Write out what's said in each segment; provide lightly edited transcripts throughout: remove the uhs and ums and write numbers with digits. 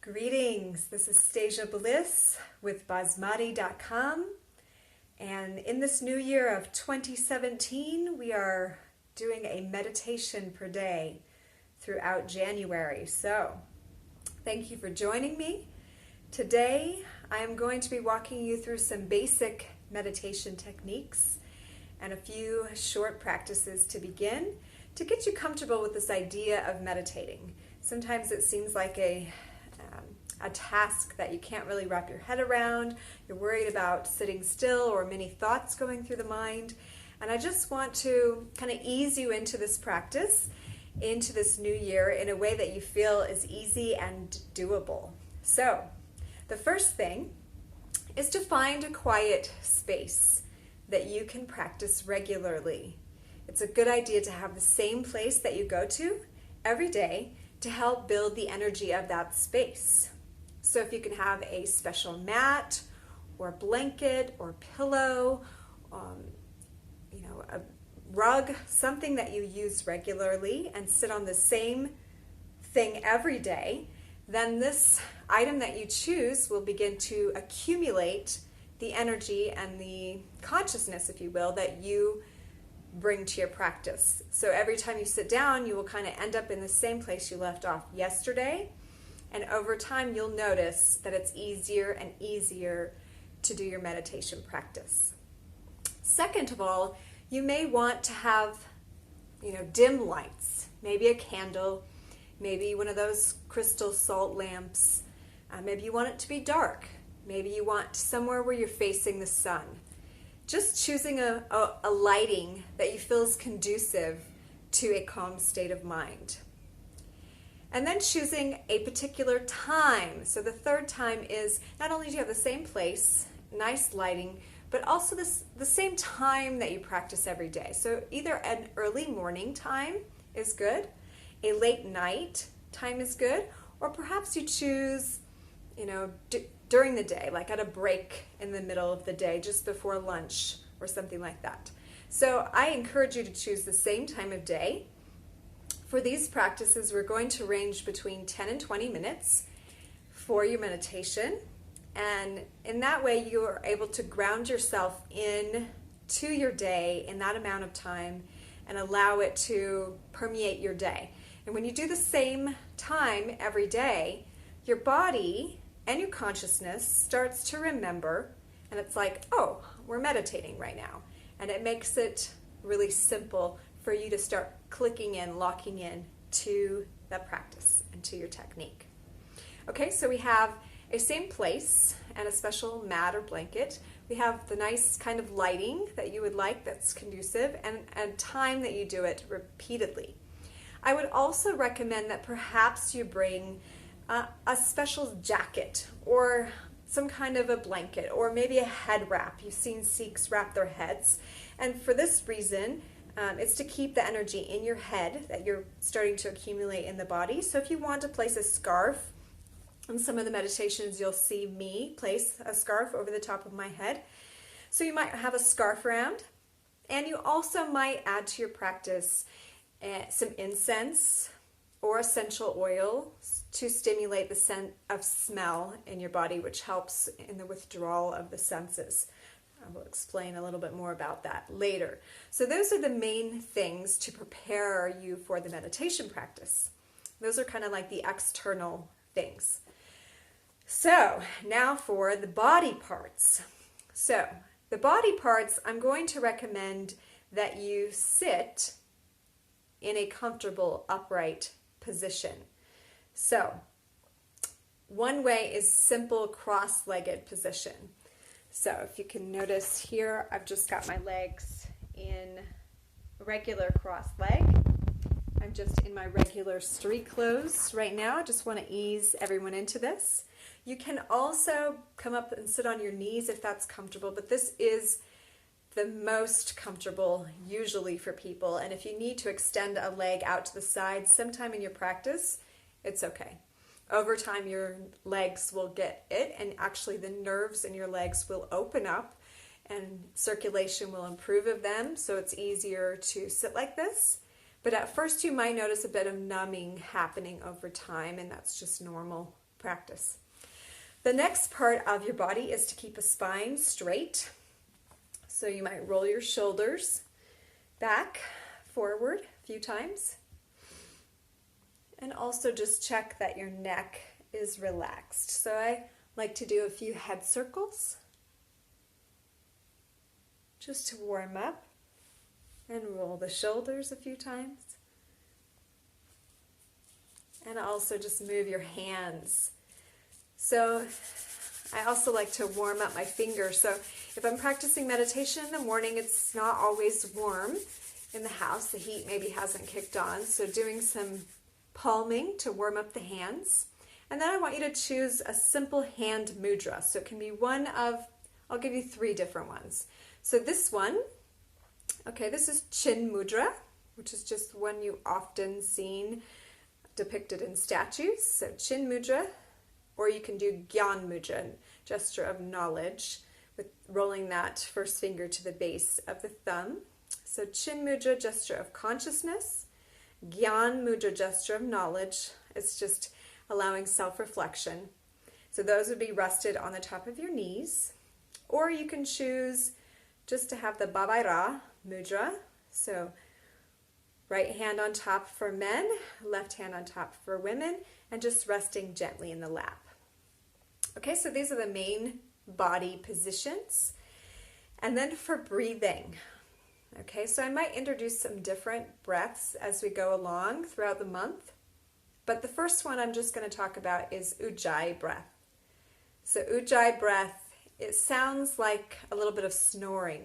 Greetings, this is Stasia Bliss with Basmati.com, and in this new year of 2017 we are doing a meditation per day throughout January. So thank you for joining me. Today I am going to be walking you through some basic meditation techniques and a few short practices to begin to get you comfortable with this idea of meditating. Sometimes it seems like a task that you can't really wrap your head around. You're worried about sitting still or many thoughts going through the mind. And I just want to kind of ease you into this practice, into this new year in a way that you feel is easy and doable. So the first thing is to find a quiet space that you can practice regularly. It's a good idea to have the same place that you go to every day to help build the energy of that space. So if you can have a special mat or blanket or pillow, a rug, something that you use regularly and sit on the same thing every day, then this item that you choose will begin to accumulate the energy and the consciousness, if you will, that you bring to your practice. So every time you sit down, you will kind of end up in the same place you left off yesterday. And over time, you'll notice that it's easier and easier to do your meditation practice. Second of all, you may want to have, dim lights, maybe a candle, maybe one of those crystal salt lamps. Maybe you want it to be dark. Maybe you want somewhere where you're facing the sun. Just choosing a lighting that you feel is conducive to a calm state of mind. And then choosing a particular time. So the third time is not only do you have the same place, nice lighting, but also the same time that you practice every day. So either an early morning time is good, a late night time is good, or perhaps you choose, during the day, like at a break in the middle of the day, just before lunch or something like that. So I encourage you to choose the same time of day. For these practices, we're going to range between 10 and 20 minutes for your meditation. And in that way, you are able to ground yourself in to your day in that amount of time and allow it to permeate your day. And when you do the same time every day, your body and your consciousness starts to remember, and it's like, oh, we're meditating right now. And it makes it really simple for you to start clicking in, locking in to that practice and to your technique. Okay, so we have a same place and a special mat or blanket. We have the nice kind of lighting that you would like that's conducive, and time that you do it repeatedly. I would also recommend that perhaps you bring a special jacket or some kind of a blanket or maybe a head wrap. You've seen Sikhs wrap their heads, and for this reason it's to keep the energy in your head that you're starting to accumulate in the body. So if you want to place a scarf, in some of the meditations you'll see me place a scarf over the top of my head. So you might have a scarf around, and you also might add to your practice some incense or essential oil to stimulate the scent of smell in your body, which helps in the withdrawal of the senses. I will explain a little bit more about that later. So those are the main things to prepare you for the meditation practice. Those are kind of like the external things. So now for the body parts. So the body parts, I'm going to recommend that you sit in a comfortable upright position. So one way is simple cross-legged position. So if you can notice here, I've just got my legs in regular cross leg. I'm just in my regular street clothes right now. I just want to ease everyone into this. You can also come up and sit on your knees if that's comfortable, but this is the most comfortable usually for people. And if you need to extend a leg out to the side sometime in your practice, it's okay. Over time, your legs will get it, and actually the nerves in your legs will open up and circulation will improve of them, so it's easier to sit like this. But at first you might notice a bit of numbing happening over time, and that's just normal practice. The next part of your body is to keep a spine straight. So you might roll your shoulders back, forward a few times. And also just check that your neck is relaxed. So I like to do a few head circles just to warm up, and roll the shoulders a few times. And also just move your hands. So I also like to warm up my fingers. So if I'm practicing meditation in the morning, it's not always warm in the house. The heat maybe hasn't kicked on. So doing some palming to warm up the hands. And then I want you to choose a simple hand mudra. So it can be one of, I'll give you 3 different ones. So this one, okay, this is chin mudra, which is just one you often seen depicted in statues. So chin mudra, or you can do Gyan mudra, gesture of knowledge, with rolling that first finger to the base of the thumb. So chin mudra, gesture of consciousness. Gyan mudra, gesture of knowledge. It's just allowing self-reflection. So those would be rested on the top of your knees. Or you can choose just to have the Babaira mudra. So right hand on top for men, left hand on top for women, and just resting gently in the lap. Okay, so these are the main body positions. And then for breathing. Okay, so I might introduce some different breaths as we go along throughout the month. But the first one I'm just going to talk about is Ujjayi breath. So Ujjayi breath, it sounds like a little bit of snoring.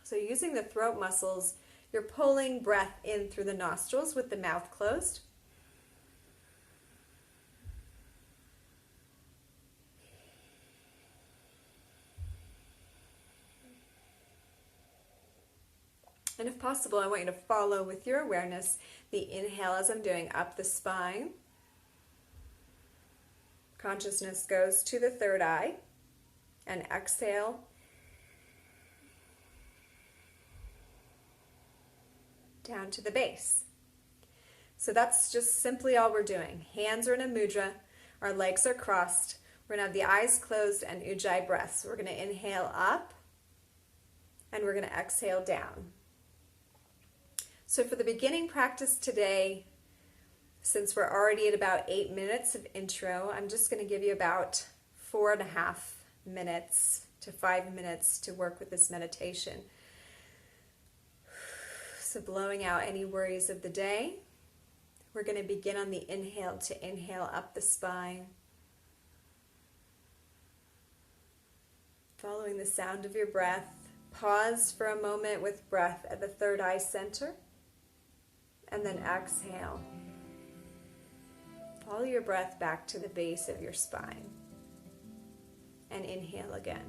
So using the throat muscles, you're pulling breath in through the nostrils with the mouth closed. And if possible, I want you to follow with your awareness the inhale as I'm doing up the spine. Consciousness goes to the third eye. And exhale. Down to the base. So that's just simply all we're doing. Hands are in a mudra. Our legs are crossed. We're going to have the eyes closed and Ujjayi breath. So we're going to inhale up. And we're going to exhale down. So for the beginning practice today, since we're already at about 8 minutes of intro, I'm just going to give you about 4.5 minutes to 5 minutes to work with this meditation. So blowing out any worries of the day. We're going to begin on the inhale to inhale up the spine. Following the sound of your breath, pause for a moment with breath at the third eye center. And then exhale. Follow your breath back to the base of your spine. And inhale again.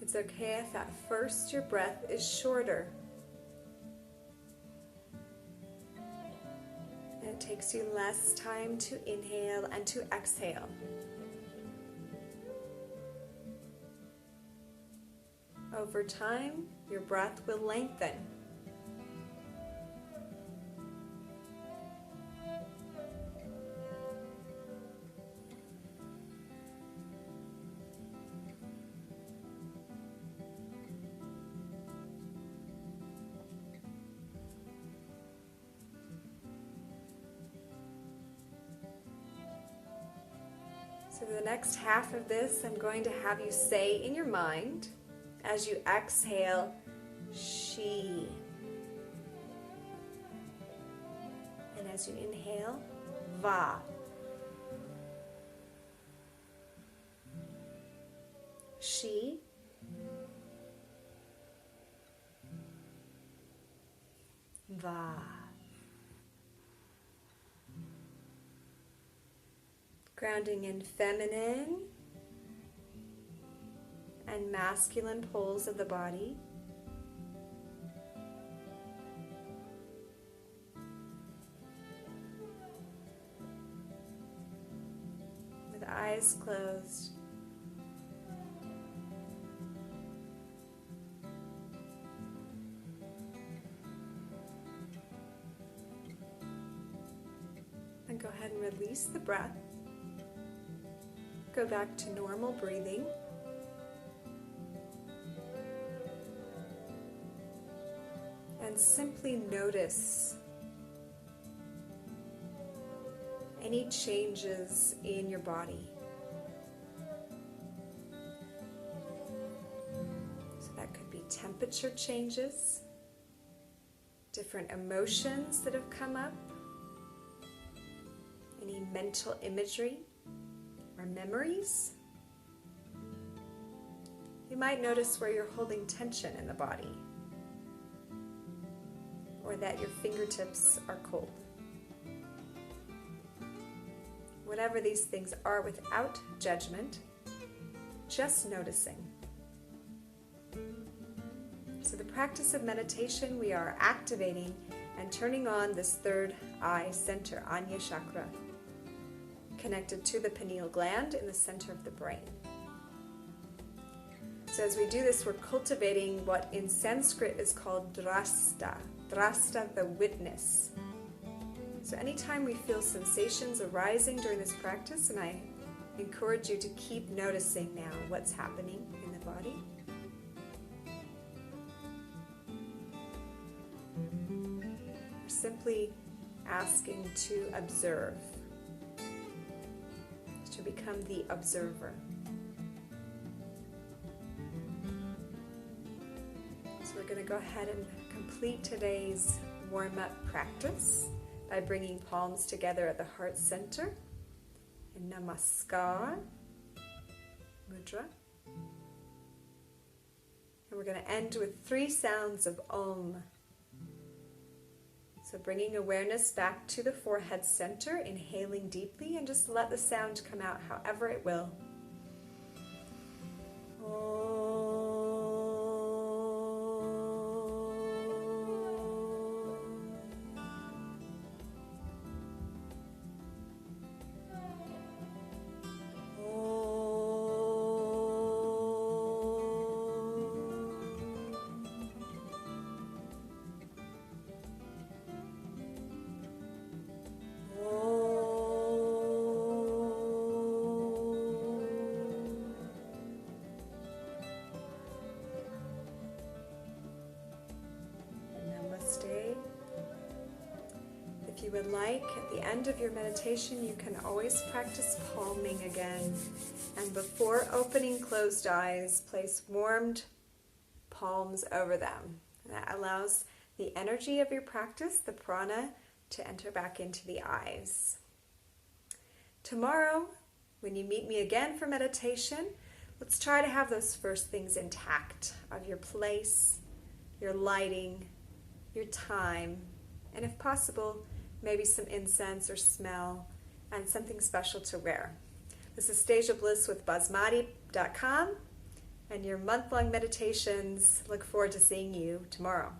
It's okay if at first your breath is shorter. And it takes you less time to inhale and to exhale. Over time, your breath will lengthen. So the next half of this, I'm going to have you say in your mind, as you exhale, she. And as you inhale, va. She. Va. Grounding in feminine and masculine poles of the body. eyes closed. And go ahead and release the breath. Go back to normal breathing. And simply notice any changes in your body. So that could be temperature changes, different emotions that have come up, any mental imagery or memories. You might notice where you're holding tension in the body, or that your fingertips are cold. Whatever these things are, without judgment, just noticing. So the practice of meditation, we are activating and turning on this third eye center, Anya chakra, connected to the pineal gland in the center of the brain. So as we do this, we're cultivating what in Sanskrit is called drasta. Drasta, the witness. So anytime we feel sensations arising during this practice, and I encourage you to keep noticing now what's happening in the body. We're simply asking to observe, to become the observer. So we're going to go ahead and complete today's warm-up practice by bringing palms together at the heart center in Namaskar mudra. And we're going to end with 3 sounds of Om. So bringing awareness back to the forehead center, inhaling deeply, and just let the sound come out however it will. If you would like, at the end of your meditation, you can always practice palming again. And before opening closed eyes, place warmed palms over them. That allows the energy of your practice, the prana, to enter back into the eyes. Tomorrow, when you meet me again for meditation, let's try to have those first things intact of your place, your lighting, your time, and if possible, maybe some incense or smell, and something special to wear. This is Stasia Bliss with Basmati.com, and your month-long meditations. Look forward to seeing you tomorrow.